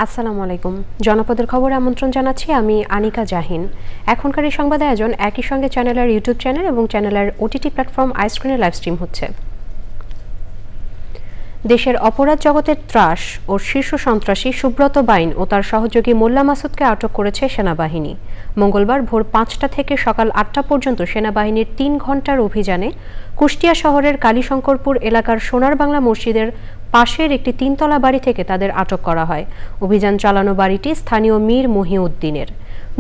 আসসালামু আলাইকুম। জনপদের খবরে আমন্ত্রণ জানাচ্ছি আমি আনিকা জাহিন। এখনকার এই সংবাদ আয়োজন একই সঙ্গে চ্যানেলের ইউটিউব চ্যানেল এবং চ্যানেলের ওটিটি প্ল্যাটফর্ম আইস্ক্রিনে লাইভ স্ট্রিম হচ্ছে। দেশের অপরাধ জগতের ত্রাস ও শীর্ষ সন্ত্রাসী সুব্রত বাইন ও তার সহযোগী মোল্লা মাসুদকে আটক করেছে সেনাবাহিনী। মঙ্গলবার ভোর ৫টা থেকে সকাল ৮টা পর্যন্ত সেনাবাহিনীর ৩ ঘণ্টার অভিযানে কুষ্টিয়া শহরের কালীশঙ্করপুর এলাকার সোনার বাংলা মসজিদের পাশের একটি ৩তলা বাড়ি থেকে তাদের আটক করা হয়। অভিযান চালানো বাড়িটি স্থানীয় মীর মহিউদ্দিনের।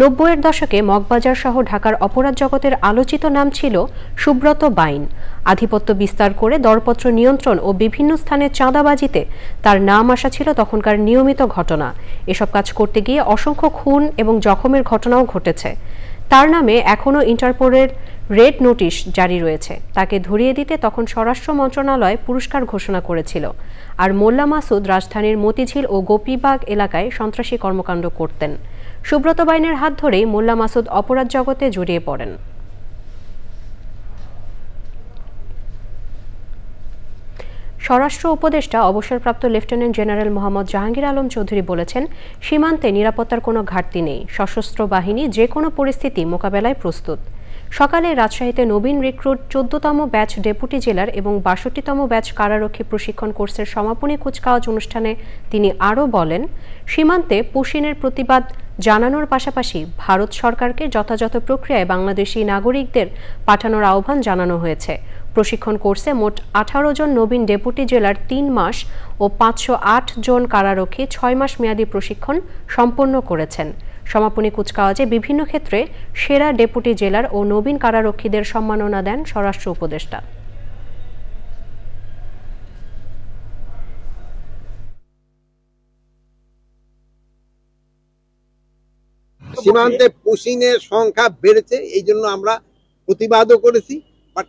৯০-এর দশকে মগবাজার সহ ঢাকার অপরাধ জগতের আলোচিত নাম ছিল সুব্রত বাইন। আধিপত্য বিস্তার করে দরপত্র নিয়ন্ত্রণ ও বিভিন্ন স্থানে চাঁদাবাজিতে তার নাম আসা ছিল তখনকার নিয়মিত ঘটনা। এসব কাজ করতে গিয়ে অসংখ্য খুন এবং জখমের ঘটনাও ঘটেছে। তার নামে এখনও ইন্টারপোলের রেড নোটিশ জারি রয়েছে। তাকে ধরিয়ে দিতে তখন স্বরাষ্ট্র মন্ত্রণালয় পুরস্কার ঘোষণা করেছিল। আর মোল্লা মাসুদ রাজধানীর মতিঝিল ও গোপীবাগ এলাকায় সন্ত্রাসী কর্মকাণ্ড করতেন। সুব্রত বাইনের হাত ধরেই মোল্লা মাসুদ অপরাধ জগতে জড়িয়ে পড়েন। স্বরাষ্ট্র উপদেষ্টা অবসরপ্রাপ্ত লেফটেন্যান্ট জেনারেল মোহাম্মদ জাহাঙ্গীর আলম চৌধুরী বলেছেন, সীমান্তে নিরাপত্তার কোনো ঘাটতি নেই। সশস্ত্র বাহিনী যে কোনো পরিস্থিতি মোকাবেলায় প্রস্তুত। সকালে রাজশাহীতে নবীন রিক্রুট ১৪তম ব্যাচ ডেপুটি জেলার এবং ৬২তম ব্যাচ কারারক্ষী প্রশিক্ষণ কোর্সের সমাপনী কুচকাওয়াজ অনুষ্ঠানে তিনি আরও বলেন, সীমান্তে পুশিনের প্রতিবাদ জানানোর পাশাপাশি ভারত সরকারকে যথাযথ প্রক্রিয়ায় বাংলাদেশি নাগরিকদের পাঠানোর আহ্বান জানানো হয়েছে। প্রশিক্ষণ কোর্সে মোট ১৮ জন নবীন ডেপুটি জেলার ৩ মাস ও ৫০৮ জন কারারক্ষী ৬ মাস মেয়াদী প্রশিক্ষণ সম্পন্ন করেছেন। সমাপনী কুচকাওয়াজে বিভিন্ন ক্ষেত্রে সেরা ডেপুটি জেলার ও নবীন কারারক্ষীদের সম্মাননা দেন স্বরাষ্ট্র উপদেষ্টা। সীমান্তে পুশিনের সংখ্যা বেড়েছে, এই জন্য আমরা প্রতিবাদও করেছি। বাট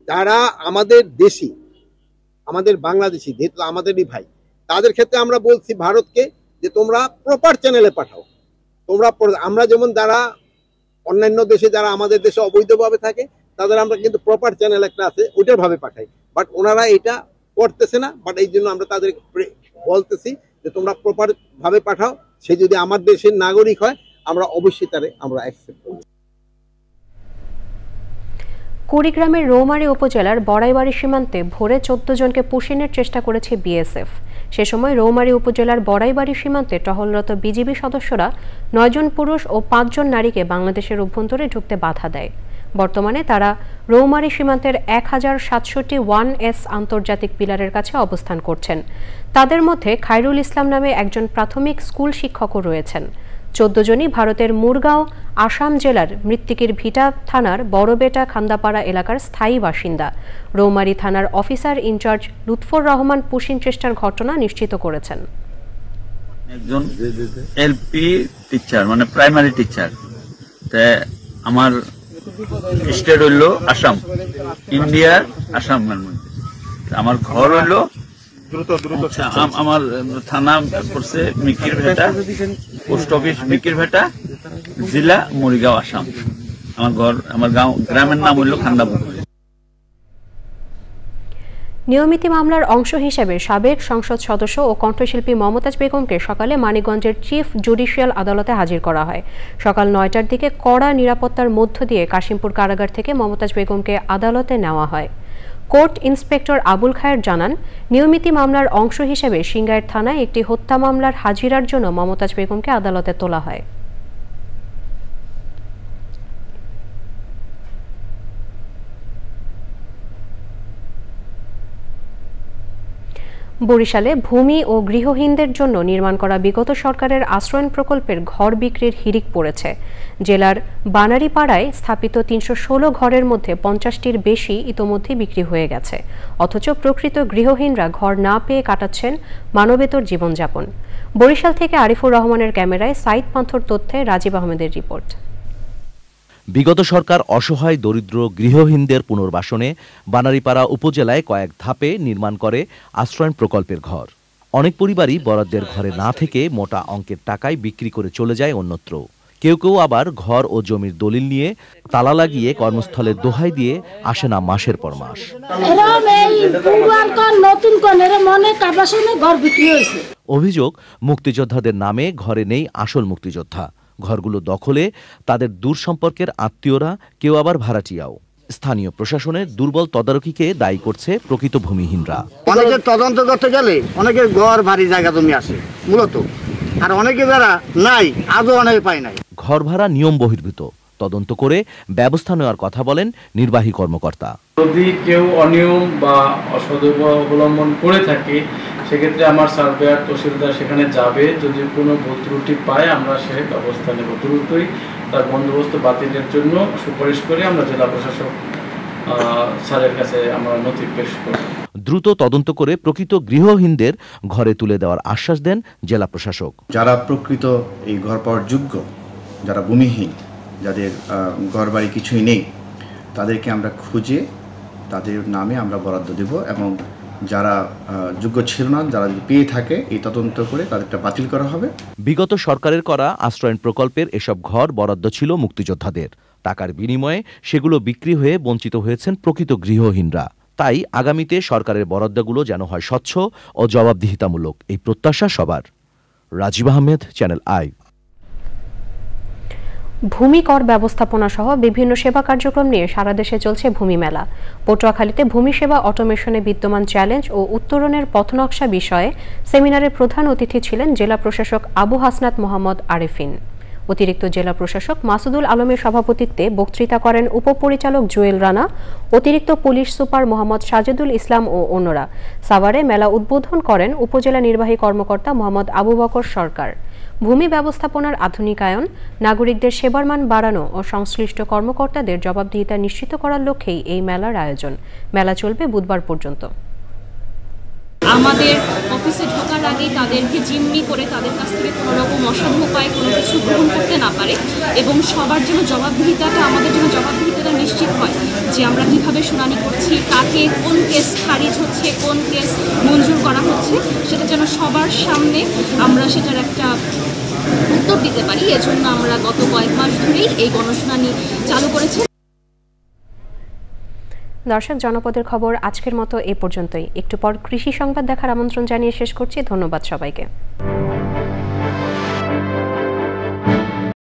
যারা আমাদের দেশি, আমাদের বাংলাদেশি, যেহেতু আমাদেরই ভাই, তাদের ক্ষেত্রে আমরা বলছি ভারতকে যে তোমরা প্রপার চ্যানেলে পাঠাও। আমরা যেমন যারা অন্যান্য দেশে যারা আমাদের দেশে অবৈধভাবে থাকে তাদের আমরা কিন্তু প্রপার চ্যানেল একটা আছে ওইটার ভাবে পাঠাই। বাট ওনারা এটা করতেছে না। বাট এই জন্য আমরা তাদের বলতেছি যে তোমরা প্রপার ভাবে পাঠাও। সে যদি আমার দেশের নাগরিক হয় আমরা অবশ্যই তারে আমরা অ্যাকসেপ্ট করব। কুড়িগ্রামের রৌমারী উপজেলার বড়াইবাড়ি সীমান্তে ভোরে ১৪ জনকে পুশিনের চেষ্টা করেছে বিএসএফ। সে সময় রৌমারী উপজেলার বড়াইবাড়ি সীমান্তে টহলরত বিজিবি সদস্যরা ৯ জন পুরুষ ও ৫ জন নারীকে বাংলাদেশের অভ্যন্তরে ঢুকতে বাধা দেয়। বর্তমানে তারা রৌমারী সীমান্তের ১০৬৭ 1S আন্তর্জাতিক পিলারের কাছে অবস্থান করছেন। তাদের মধ্যে খায়রুল ইসলাম নামে একজন প্রাথমিক স্কুল শিক্ষকও রয়েছেন। ১৪ জনই ভারতের মুরগাঁও আসাম জেলার মৃত্তিকির ভিটা থানার বড়বেটা খান্দাপাড়া এলাকার স্থায়ী বাসিন্দা। রৌমারী থানার officer in charge Lutfor Rahman push in চেষ্টার ঘটনা নিশ্চিত করেছেন। একজন এলপি টিচার মানে প্রাইমারি টিচার, আমার স্টেট হইল আসাম, ইন্ডিয়ার আসাম। আমার ঘর হইল আমার থানা পড়ছে মিকির ভেটা, পোস্ট অফিস মিকির ভেটা, জেলা মরিগাঁও, আসাম। আমার গ্রামের নাম হইল খান্দাপুকুর। নিয়মিত মামলার অংশ হিসেবে সাবেক সংসদ সদস্য ও কণ্ঠশিল্পী মমতাজ বেগমকে সকালে মানিকগঞ্জের চিফ জুডিশিয়াল আদালতে হাজির করা হয়। সকাল ৯টার দিকে কড়া নিরাপত্তার মধ্য দিয়ে কাশিমপুর কারাগার থেকে মমতাজ বেগমকে আদালতে নেওয়া হয়। কোর্ট ইন্সপেক্টর আবুল খায়ের জানান, নিয়মিত মামলার অংশ হিসেবে সিংগাইর থানায় একটি হত্যা মামলার হাজিরার জন্য মমতাজ বেগমকে আদালতে তোলা হয়। বরিশালে ভূমি ও গৃহহীনদের জন্য নির্মাণ করা বিগত সরকারের আশ্রয়ণ প্রকল্পের ঘর বিক্রির হিড়িক পড়েছে। জেলার বানারীপাড়ায় স্থাপিত ৩১৬ ঘরের মধ্যে ৫০টির বেশি ইতোমধ্যে বিক্রি হয়ে গেছে। অথচ প্রকৃত গৃহহীনরা ঘর না পেয়ে কাটাচ্ছেন মানবেতর জীবনযাপন। বরিশাল থেকে আরিফুর রহমানের ক্যামেরায় সাইদ পান্থর তথ্যে রাজীব আহমেদের রিপোর্ট। বিগত সরকার অসহায় দরিদ্র গৃহহীনদের পুনর্বাসনে বানারীপাড়া উপজেলায় কয়েক ধাপে নির্মাণ করে আশ্রয়ণ প্রকল্পের ঘর। অনেক পরিবারই বরাদ্দের ঘরে না থেকে মোটা অঙ্কের টাকায় বিক্রি করে চলে যায় অন্যত্র। কেউ কেউ আবার ঘর ও জমির দলিল নিয়ে তালা লাগিয়ে কর্মস্থলের দোহাই দিয়ে আসে না মাসের পর মাস। অভিযোগ, মুক্তিযোদ্ধাদের নামে ঘরে নেই আসল মুক্তিযোদ্ধা। ঘরগুলো দখলে তাদের দূর সম্পর্কের আত্মীয়রা, কেউ আবার ভাড়াটিয়াও। স্থানীয় প্রশাসনের দুর্বল তদারকিকে দায়ী করছে প্রকৃত ভূমিহীনরা। অনেকের তদন্ত করতে গেলে অনেকের ঘর বাড়ি জায়গা জমি আছে মূলত, আর অনেকে যারা নাই আজও অনেকে পায় নাই। ঘর ভাড়া নিয়ম বহির্ভূত, তদন্ত করে ব্যবস্থা নেওয়ার কথা বলেন নির্বাহী কর্মকর্তা। যদি কেউ অনিয়ম বা অসদব্য অবলম্বন করে থাকে সেক্ষেত্রে আমার সার্ভেয়ার তহসিলদার সেখানে যাবে, যদি কোনো ভুল ত্রুটি পায় আমরা সে ব্যবস্থা নেব। দ্রুতই তার বন্দোবস্ত বাতিলের জন্য সুপারিশ করে আমরা জেলা প্রশাসক স্যারের কাছে আমরা নথি পেশ করব। দ্রুত তদন্ত করে প্রকৃত গৃহহীনদের ঘরে তুলে দেওয়ার আশ্বাস দেন জেলা প্রশাসক। যারা প্রকৃত এই ঘর পাওয়ার যোগ্য, যারা ভূমিহীন, যাদের ঘর বাড়ি কিছুই নেই, তাদেরকে আমরা খুঁজে তাদের নামে আমরা বরাদ্দ দেব, এবং যারা যোগ্য ছিল না, যারা পেয়ে থাকে এই তদন্ত করে তাদেরটা বাতিল করা হবে। বিগত সরকারের করা আশ্রয়ণ প্রকল্পের এসব ঘর বরাদ্দ ছিল মুক্তিযোদ্ধাদের। টাকার বিনিময়ে সেগুলো বিক্রি হয়ে বঞ্চিত হয়েছেন প্রকৃত গৃহহীনরা। তাই আগামীতে সরকারের বরাদ্দগুলো যেন হয় স্বচ্ছ ও জবাবদিহিতামূলক, এই প্রত্যাশা সবার। Rajib Ahmed, channel I. ভূমি কর ব্যবস্থাপনা সহ বিভিন্ন সেবা কার্যক্রম নিয়ে সারা দেশে চলছে ভূমি মেলা। পটুয়াখালীতে ভূমি সেবা অটোমেশনে বিদ্যমান চ্যালেঞ্জ ও উত্তরণের পথনকশা বিষয়ে সেমিনারের প্রধান অতিথি ছিলেন জেলা প্রশাসক আবু হাসনাত মোহাম্মদ আরেফিন। অতিরিক্ত জেলা প্রশাসক মাসুদুল আলমের সভাপতিত্বে বক্তৃতা করেন উপপরিচালক জুয়েল রানা, অতিরিক্ত পুলিশ সুপার মোহাম্মদ সাজেদুল ইসলাম ও অন্যরা। সাভারে মেলা উদ্বোধন করেন উপজেলা নির্বাহী কর্মকর্তা মোহাম্মদ আবু বকর সরকার। ভূমি ব্যবস্থাপনার আধুনিকায়ন, নাগরিকদের সেবার মান বাড়ানো ও সংশ্লিষ্ট কর্মকর্তাদের জবাবদিহিতা নিশ্চিত করার লক্ষ্যেই এই মেলার আয়োজন। মেলা চলবে বুধবার পর্যন্ত। আমাদের অফিসে ঢোকার আগেই তাদেরকে জিম্মি করে তাদের কাছ থেকে কোনো রকম অসাধু উপায় কোনো কিছু গ্রহণ করতে না পারে, এবং সবার জন্য জবাবদিহিতাটা, আমাদের জন্য জবাবদিহিতাটা নিশ্চিত হয় যে আমরা কিভাবে শুনানি করছি, কাকে কোন কেস খারিজ হচ্ছে, কোন কেস মঞ্জুর করা হচ্ছে, সেটা যেন সবার সামনে আমরা সেটার একটা উত্তর দিতে পারি। এজন্য আমরা গত কয়েক মাস ধরেই এই গণশুনানি চালু করেছি। দর্শক, জনপদের খবর আজকের মতো এ পর্যন্তই। একটু পর কৃষি সংবাদ দেখার আমন্ত্রণ জানিয়ে শেষ করছি। ধন্যবাদ সবাইকে।